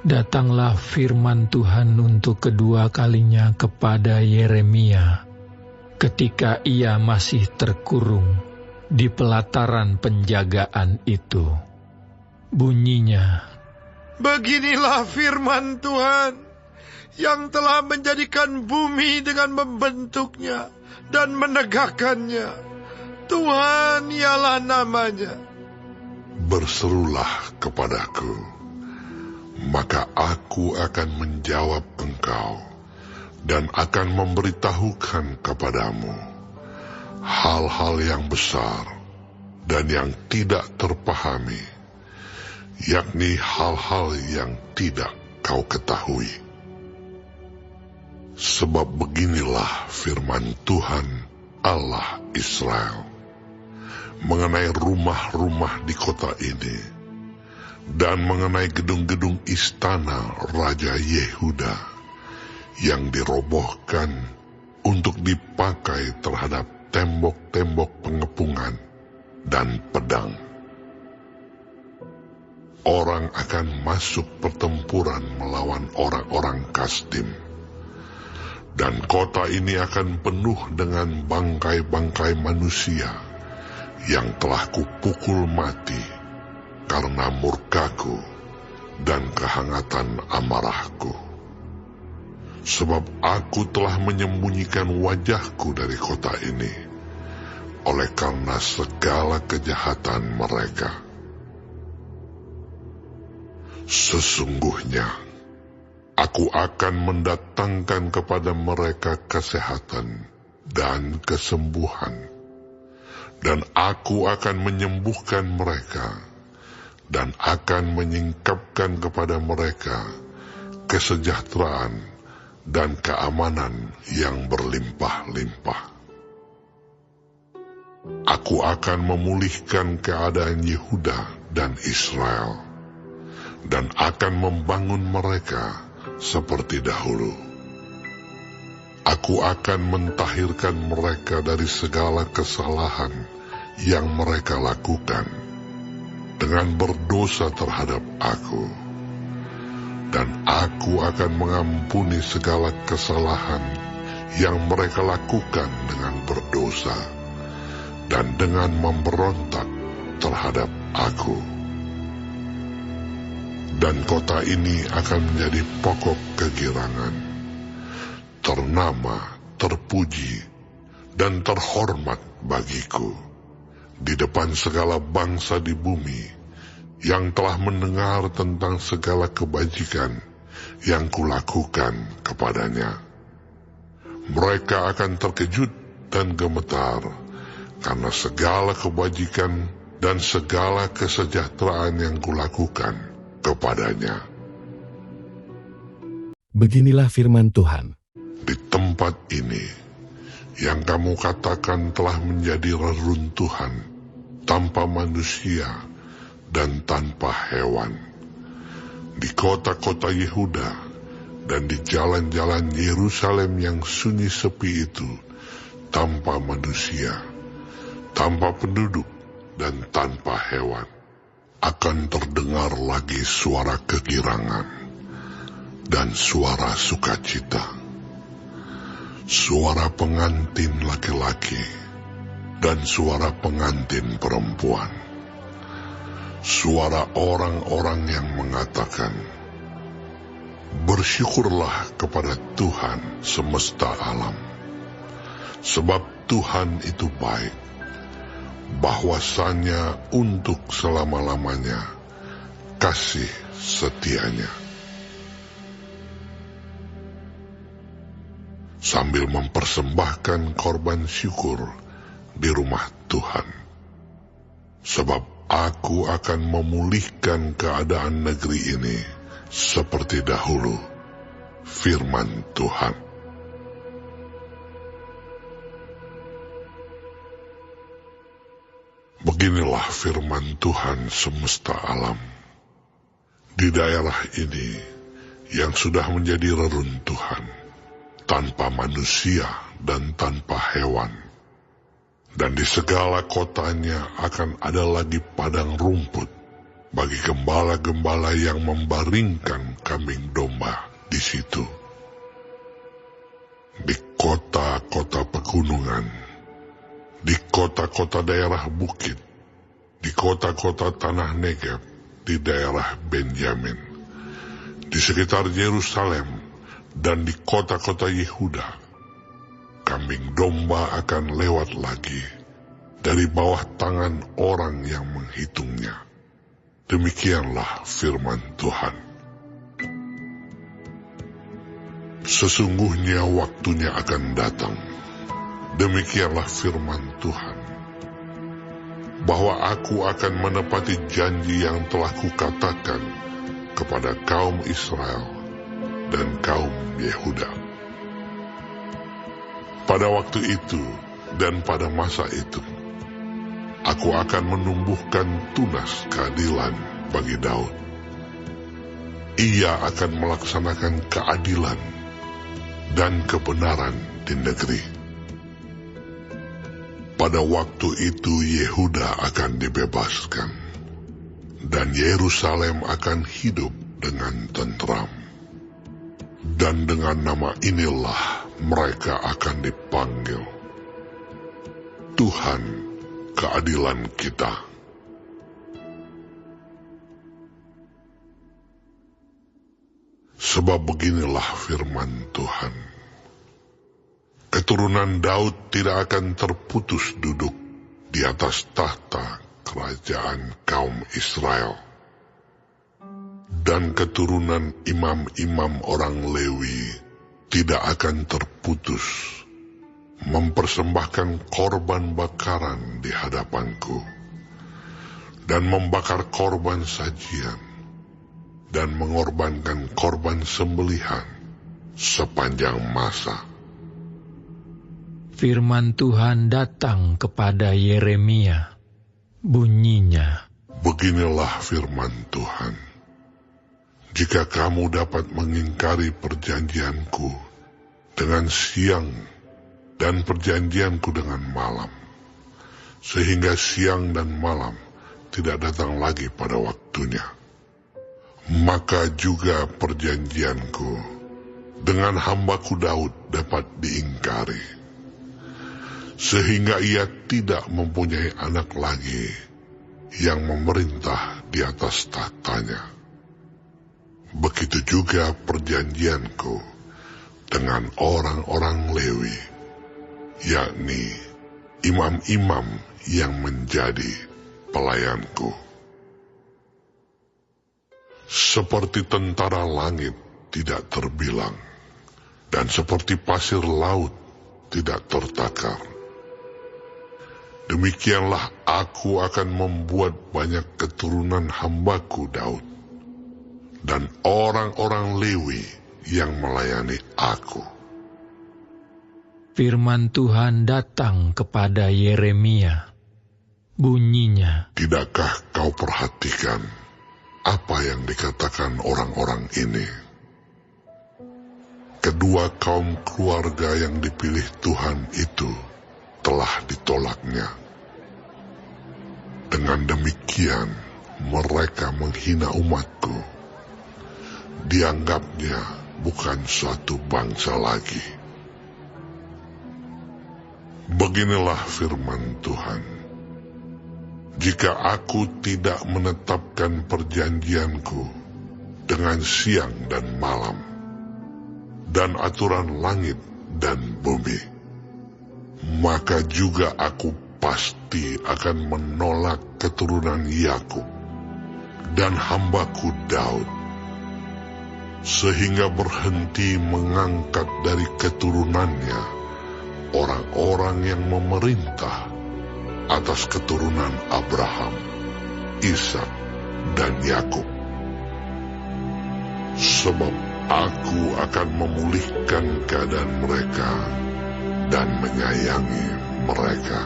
Datanglah firman Tuhan untuk kedua kalinya kepada Yeremia ketika ia masih terkurung di pelataran penjagaan itu. Bunyinya, "Beginilah firman Tuhan yang telah menjadikan bumi dengan membentuknya dan menegakkannya. Tuhan ialah namanya. Berserulah kepadaku, maka aku akan menjawab engkau dan akan memberitahukan kepadamu hal-hal yang besar dan yang tidak terpahami, yakni hal-hal yang tidak kau ketahui. Sebab beginilah firman Tuhan Allah Israel mengenai rumah-rumah di kota ini dan mengenai gedung-gedung istana Raja Yehuda yang dirobohkan untuk dipakai terhadap tembok-tembok pengepungan dan pedang. Orang akan masuk pertempuran melawan orang-orang Kasdim, dan kota ini akan penuh dengan bangkai-bangkai manusia yang telah kupukul mati karena murkaku dan kehangatan amarahku. Sebab aku telah menyembunyikan wajahku dari kota ini oleh karena segala kejahatan mereka. Sesungguhnya aku akan mendatangkan kepada mereka kesehatan dan kesembuhan, dan aku akan menyembuhkan mereka, dan akan menyingkapkan kepada mereka kesejahteraan dan keamanan yang berlimpah-limpah. Aku akan memulihkan keadaan Yehuda dan Israel, dan akan membangun mereka seperti dahulu. Aku akan mentahirkan mereka dari segala kesalahan yang mereka lakukan dengan berdosa terhadap aku, dan aku akan mengampuni segala kesalahan yang mereka lakukan dengan berdosa dan dengan memberontak terhadap aku. Dan kota ini akan menjadi pokok kegirangan, ternama, terpuji, dan terhormat bagiku di depan segala bangsa di bumi yang telah mendengar tentang segala kebajikan yang kulakukan kepadanya. Mereka akan terkejut dan gemetar karena segala kebajikan dan segala kesejahteraan yang kulakukan kepadanya. Beginilah firman Tuhan. Di tempat ini yang kamu katakan telah menjadi reruntuhan tanpa manusia dan tanpa hewan, di kota-kota Yehuda dan di jalan-jalan Yerusalem yang sunyi sepi itu, tanpa manusia, tanpa penduduk, dan tanpa hewan, akan terdengar lagi suara kegirangan dan suara sukacita, suara pengantin laki-laki dan suara pengantin perempuan, suara orang-orang yang mengatakan, "Bersyukurlah kepada Tuhan semesta alam, sebab Tuhan itu baik, bahwasanya untuk selama-lamanya kasih setianya." Sambil mempersembahkan korban syukur di rumah Tuhan. Sebab aku akan memulihkan keadaan negeri ini seperti dahulu, firman Tuhan. Beginilah firman Tuhan semesta alam. Di daerah ini yang sudah menjadi reruntuhan, tanpa manusia dan tanpa hewan, dan di segala kotanya akan ada lagi padang rumput bagi gembala-gembala yang membaringkan kambing domba di situ. Di kota-kota pegunungan, di kota-kota daerah bukit, di kota-kota tanah Negeb, di daerah Benyamin, di sekitar Yerusalem, dan di kota-kota Yehuda, kambing domba akan lewat lagi dari bawah tangan orang yang menghitungnya. Demikianlah firman Tuhan. Sesungguhnya waktunya akan datang, demikianlah firman Tuhan, bahwa aku akan menepati janji yang telah kukatakan kepada kaum Israel dan kaum Yehuda. Pada waktu itu dan pada masa itu, aku akan menumbuhkan tunas keadilan bagi Daud. Ia akan melaksanakan keadilan dan kebenaran di negeri. Pada waktu itu Yehuda akan dibebaskan, dan Yerusalem akan hidup dengan tentram. Dan dengan nama inilah mereka akan dipanggil, Tuhan keadilan kita. Sebab beginilah firman Tuhan, keturunan Daud tidak akan terputus duduk di atas tahta kerajaan kaum Israel, dan keturunan imam-imam orang Lewi tidak akan terputus mempersembahkan korban bakaran di hadapanku, dan membakar korban sajian, dan mengorbankan korban sembelihan sepanjang masa. Firman Tuhan datang kepada Yeremia. Bunyinya, beginilah firman Tuhan, jika kamu dapat mengingkari perjanjianku dengan siang dan perjanjianku dengan malam, sehingga siang dan malam tidak datang lagi pada waktunya, maka juga perjanjianku dengan hambaku Daud dapat diingkari, sehingga ia tidak mempunyai anak lagi yang memerintah di atas tahtanya. Begitu juga perjanjianku dengan orang-orang Lewi, yakni imam-imam yang menjadi pelayanku. Seperti tentara langit tidak terbilang, dan seperti pasir laut tidak tertakar, demikianlah aku akan membuat banyak keturunan hambaku Daud dan orang-orang Lewi yang melayani aku. firman Tuhan datang kepada Yeremia. Bunyinya, tidakkah kau perhatikan apa yang dikatakan orang-orang ini? Kedua kaum keluarga yang dipilih Tuhan itu telah ditolaknya. Dengan demikian, mereka menghina umatku. Dianggapnya bukan suatu bangsa lagi. Beginilah firman Tuhan. Jika aku tidak menetapkan perjanjianku dengan siang dan malam, dan aturan langit dan bumi, maka juga aku pasti akan menolak keturunan Yakub dan hambaku Daud, sehingga berhenti mengangkat dari keturunannya orang-orang yang memerintah atas keturunan Abraham, Ishak, dan Yakub. Sebab aku akan memulihkan keadaan mereka dan menyayangi mereka.